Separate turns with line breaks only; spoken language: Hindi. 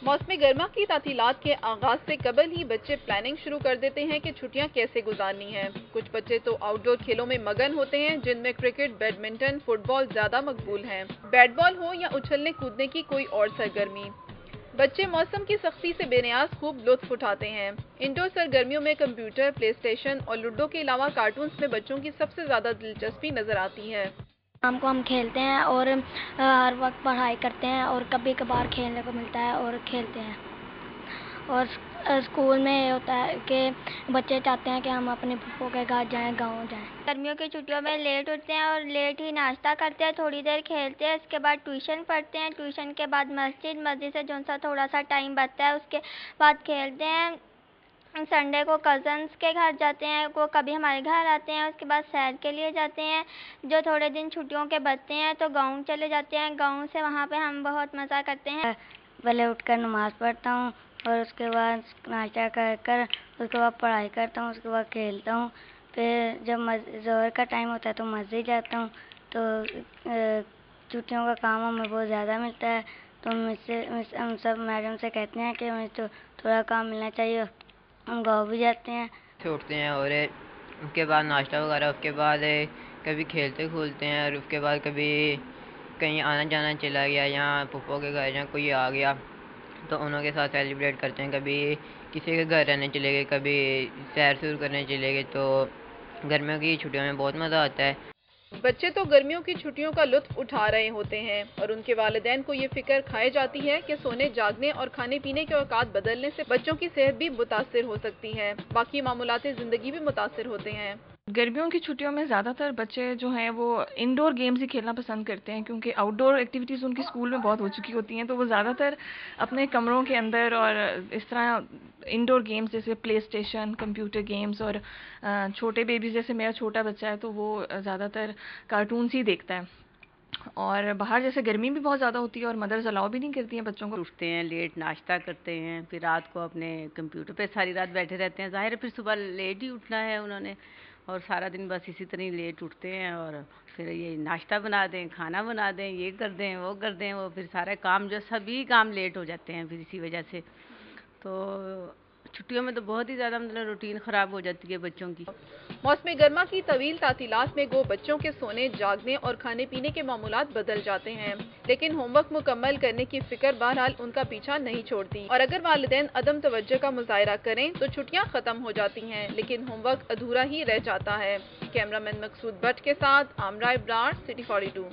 मौसम गर्मा की तातीलात के आगाज से कबल ही बच्चे प्लानिंग शुरू कर देते हैं कि छुट्टियां कैसे गुजारनी हैं। कुछ बच्चे तो आउटडोर खेलों में मगन होते हैं, जिनमें क्रिकेट, बैडमिंटन, फुटबॉल ज्यादा मकबूल हैं। बैट बॉल हो या उछलने कूदने की कोई और सरगर्मी, बच्चे मौसम की सख्ती से बेनियाज खूब लुत्फ उठाते हैं। इंडोर सरगर्मियों में कंप्यूटर, प्ले स्टेशन और लूडो के अलावा कार्टून्स में बच्चों की सबसे ज्यादा दिलचस्पी नजर आती है।
शाम को हम खेलते हैं और हर वक्त पढ़ाई करते हैं और कभी कभार खेलने को मिलता है और खेलते हैं। और स्कूल में ये होता है कि बच्चे चाहते हैं कि हम अपने फूफो के घर जाएं, गाँव जाएं।
गर्मियों की छुट्टियों में लेट उठते हैं और लेट ही नाश्ता करते हैं, थोड़ी देर खेलते हैं, उसके बाद ट्यूशन पढ़ते हैं, ट्यूशन के बाद मस्जिद से जो सा थोड़ा सा टाइम बचता है उसके बाद खेलते हैं। संडे को कज़न्स के घर जाते हैं, वो कभी हमारे घर आते हैं, उसके बाद सैर के लिए जाते हैं। जो थोड़े दिन छुट्टियों के बचते हैं तो गाँव चले जाते हैं, गाँव से वहाँ पे हम बहुत मज़ा करते हैं।
पहले उठकर नमाज़ पढ़ता हूँ और उसके बाद नाश्ता कर उसके बाद पढ़ाई करता हूँ, उसके बाद खेलता हूँ। फिर जब ज़ोहर का टाइम होता है तो मस्जिद जाता हूँ। तो छुट्टियों का काम हमें बहुत ज़्यादा मिलता है, तो हम सब मैडम से कहते हैं कि हमें तो थोड़ा काम मिलना चाहिए। हम गाँव भी जाते हैं।
उठते हैं और उसके बाद नाश्ता वगैरह, उसके बाद कभी खेलते खोलते हैं और उसके बाद कभी कहीं आना जाना चला गया, यहाँ पप्पो के घर, यहाँ कोई आ गया तो उन्हों के साथ सेलिब्रेट करते हैं। कभी किसी के घर रहने चले गए, कभी सैर सूर करने चले गए। तो गर्मियों की छुट्टियों में बहुत मज़ा आता है।
बच्चे तो गर्मियों की छुट्टियों का लुत्फ उठा रहे होते हैं और उनके वालिदैन को ये फिक्र खाई जाती है कि सोने, जागने और खाने पीने के औकात बदलने से बच्चों की सेहत भी मुतासिर हो सकती है, बाकी मामूलाते ज़िंदगी भी मुतासिर होते हैं।
गर्मियों की छुट्टियों में ज़्यादातर बच्चे जो हैं वो इंडोर गेम्स ही खेलना पसंद करते हैं, क्योंकि आउटडोर एक्टिविटीज़ उनकी स्कूल में बहुत हो चुकी होती हैं। तो वो ज़्यादातर अपने कमरों के अंदर और इस तरह इंडोर गेम्स जैसे प्ले स्टेशन, कंप्यूटर गेम्स, और छोटे बेबीज़ जैसे मेरा छोटा बच्चा है तो वो ज़्यादातर कार्टून्स ही देखता है। और बाहर जैसे गर्मी भी बहुत ज़्यादा होती है और मदर्स अलाउ भी नहीं करती हैं बच्चों को।
उठते हैं, लेट नाश्ता करते हैं, फिर रात को अपने कंप्यूटर पे सारी रात बैठे रहते हैं। ज़ाहिर है फिर सुबह लेट ही उठना है उन्होंने, और सारा दिन बस इसी तरह लेट उठते हैं। और फिर ये नाश्ता बना दें, खाना बना दें, ये कर दें, वो कर दें, वो फिर सारे काम जो सभी काम लेट हो जाते हैं फिर इसी वजह से। तो छुट्टियों में तो बहुत ही ज़्यादा मतलब रूटीन ख़राब हो जाती है बच्चों की।
मौसम गर्मा की तवील तातीलात में गो बच्चों के सोने, जागने और खाने पीने के मामूलात बदल जाते हैं, लेकिन होमवर्क मुकम्मल करने की फिक्र बहरहाल उनका पीछा नहीं छोड़ती। और अगर वालिदैन अदम तवज्जो का मुजाहरा करें तो छुट्टियां खत्म हो जाती हैं, लेकिन होमवर्क अधूरा ही रह जाता है। कैमरामैन मकसूद भट्ट के साथ आमरा इब्रार, सिटी 42।